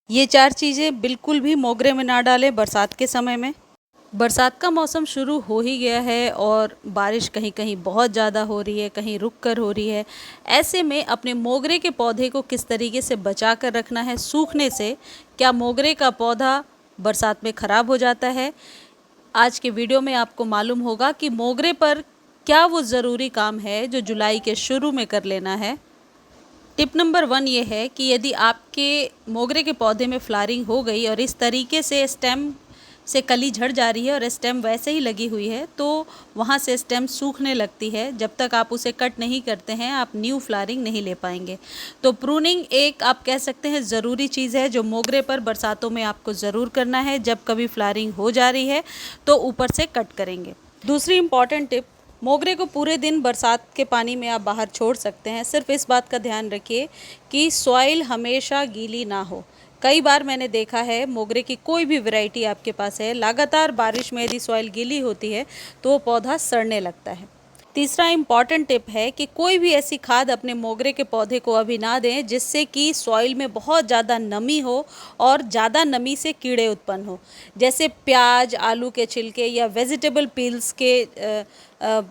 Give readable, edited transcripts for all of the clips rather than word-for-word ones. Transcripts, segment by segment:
ये 4 चीज़ें बिल्कुल भी मोगरे में ना डालें बरसात के समय में। बरसात का मौसम शुरू हो ही गया है और बारिश कहीं-कहीं बहुत ज़्यादा हो रही है, कहीं रुक कर हो रही है। ऐसे में अपने मोगरे के पौधे को किस तरीके से बचा कर रखना है सूखने से? क्या मोगरे का पौधा बरसात में ख़राब हो जाता है? आज के वीडियो में आपको मालूम होगा कि मोगरे पर क्या वो ज़रूरी काम है जो जुलाई के शुरू में कर लेना है। टिप नंबर 1 ये है कि यदि आपके मोगरे के पौधे में फ्लावरिंग हो गई और इस तरीके से स्टेम से कली झड़ जा रही है और स्टेम वैसे ही लगी हुई है, तो वहाँ से स्टेम सूखने लगती है। जब तक आप उसे कट नहीं करते हैं आप न्यू फ्लावरिंग नहीं ले पाएंगे। तो प्रूनिंग एक आप कह सकते हैं ज़रूरी चीज़ है जो मोगरे पर बरसातों में आपको ज़रूर करना है। जब कभी फ्लावरिंग हो जा रही है तो ऊपर से कट करेंगे। दूसरी इम्पॉर्टेंट टिप, मोगरे को पूरे दिन बरसात के पानी में आप बाहर छोड़ सकते हैं। सिर्फ इस बात का ध्यान रखिए कि सॉइल हमेशा गीली ना हो। कई बार मैंने देखा है मोगरे की कोई भी वैरायटी आपके पास है, लगातार बारिश में यदि सॉइल गीली होती है तो वो पौधा सड़ने लगता है। तीसरा इम्पॉर्टेंट टिप है कि कोई भी ऐसी खाद अपने मोगरे के पौधे को अभी ना दें जिससे कि सॉइल में बहुत ज़्यादा नमी हो और ज़्यादा नमी से कीड़े उत्पन्न हो। जैसे प्याज, आलू के छिलके या वेजिटेबल पील्स के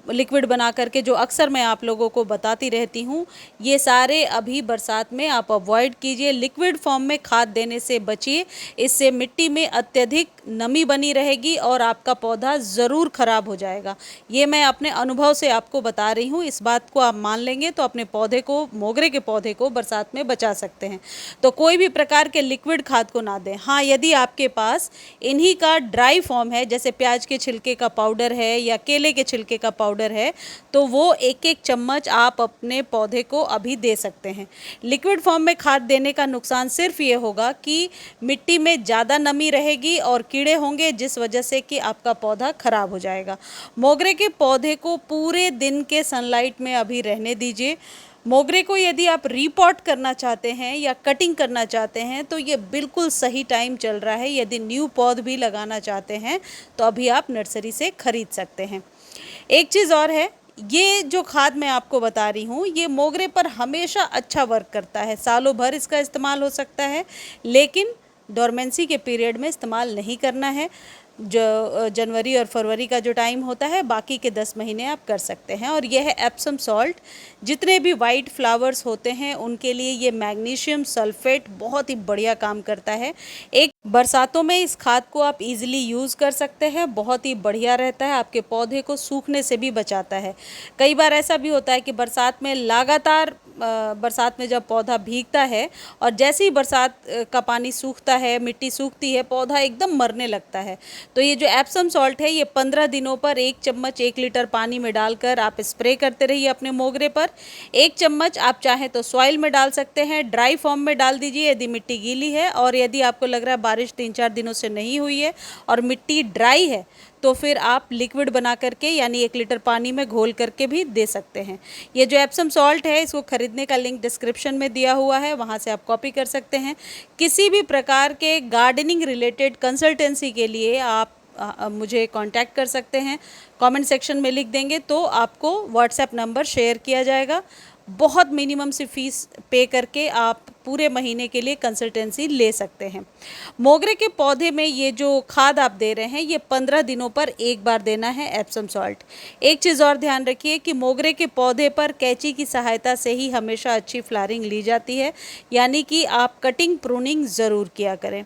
लिक्विड बना करके जो अक्सर मैं आप लोगों को बताती रहती हूँ, ये सारे अभी बरसात में आप अवॉइड कीजिए। लिक्विड फॉर्म में खाद देने से बचिए, इससे मिट्टी में अत्यधिक नमी बनी रहेगी और आपका पौधा ज़रूर ख़राब हो जाएगा। ये मैं अपने अनुभव से आपको बता रही हूँ। इस बात को आप मान लेंगे तो अपने पौधे को, मोगरे के पौधे को बरसात में बचा सकते हैं। तो कोई भी प्रकार के लिक्विड खाद को ना दें। हाँ, यदि आपके पास इन्हीं का ड्राई फॉर्म है, जैसे प्याज के छिलके का पाउडर है या केले के छिलके का पाउडर है, तो वो एक एक चम्मच आप अपने पौधे को अभी दे सकते हैं। लिक्विड फॉर्म में खाद देने का नुकसान सिर्फ ये होगा कि मिट्टी में ज़्यादा नमी रहेगी और कीड़े होंगे, जिस वजह से कि आपका पौधा खराब हो जाएगा। मोगरे के पौधे को पूरे दिन के सनलाइट में अभी रहने दीजिए। मोगरे को यदि आप रीपॉट करना चाहते हैं या कटिंग करना चाहते हैं तो ये बिल्कुल सही टाइम चल रहा है। यदि न्यू पौध भी लगाना चाहते हैं तो अभी आप नर्सरी से खरीद सकते हैं। एक चीज़ और है, ये जो खाद मैं आपको बता रही हूँ ये मोगरे पर हमेशा अच्छा वर्क करता है। सालों भर इसका इस्तेमाल हो सकता है, लेकिन डोरमेंसी के पीरियड में इस्तेमाल नहीं करना है। जो जनवरी और फरवरी का जो टाइम होता है, बाकी के 10 महीने आप कर सकते हैं। और यह है एप्सम सॉल्ट। जितने भी वाइट फ्लावर्स होते हैं उनके लिए ये मैग्नीशियम सल्फेट बहुत ही बढ़िया काम करता है। एक बरसातों में इस खाद को आप इजीली यूज़ कर सकते हैं, बहुत ही बढ़िया रहता है, आपके पौधे को सूखने से भी बचाता है। कई बार ऐसा भी होता है कि बरसात में लगातार बरसात में जब पौधा भीगता है और जैसे ही बरसात का पानी सूखता है, मिट्टी सूखती है, पौधा एकदम मरने लगता है। तो ये जो एप्सम सॉल्ट है ये 15 दिनों पर 1 चम्मच 1 लीटर पानी में डालकर आप स्प्रे करते रहिए अपने मोगरे पर। 1 चम्मच आप चाहें तो सॉइल में डाल सकते हैं, ड्राई फॉर्म में डाल दीजिए यदि मिट्टी गीली है। और यदि आपको लग रहा है बारिश 3-4 दिनों से नहीं हुई है और मिट्टी ड्राई है तो फिर आप लिक्विड बना करके यानी 1 लीटर पानी में घोल करके भी दे सकते हैं। ये जो एप्सम सॉल्ट है इसको खरीदने का लिंक डिस्क्रिप्शन में दिया हुआ है, वहाँ से आप कॉपी कर सकते हैं। किसी भी प्रकार के गार्डनिंग रिलेटेड कंसल्टेंसी के लिए आप मुझे कांटेक्ट कर सकते हैं। कमेंट सेक्शन में लिख देंगे तो आपको व्हाट्सएप नंबर शेयर किया जाएगा। बहुत मिनिमम सी फीस पे करके आप पूरे महीने के लिए कंसल्टेंसी ले सकते हैं। मोगरे के पौधे में ये जो खाद आप दे रहे हैं ये 15 दिनों पर एक बार देना है एप्सम सॉल्ट। एक चीज़ और ध्यान रखिए कि मोगरे के पौधे पर कैंची की सहायता से ही हमेशा अच्छी फ्लावरिंग ली जाती है, यानी कि आप कटिंग प्रूनिंग ज़रूर किया करें।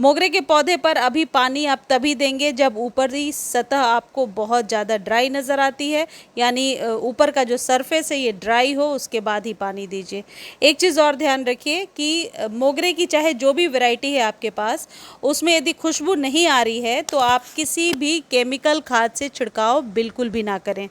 मोगरे के पौधे पर अभी पानी आप तभी देंगे जब ऊपरी सतह आपको बहुत ज़्यादा ड्राई नज़र आती है, यानी ऊपर का जो सरफेस है ये ड्राई हो, उसके बाद ही पानी दीजिए। एक चीज़ और ध्यान रखिए कि मोगरे की चाहे जो भी वैरायटी है आपके पास, उसमें यदि खुशबू नहीं आ रही है तो आप किसी भी केमिकल खाद से छिड़काव बिल्कुल भी ना करें।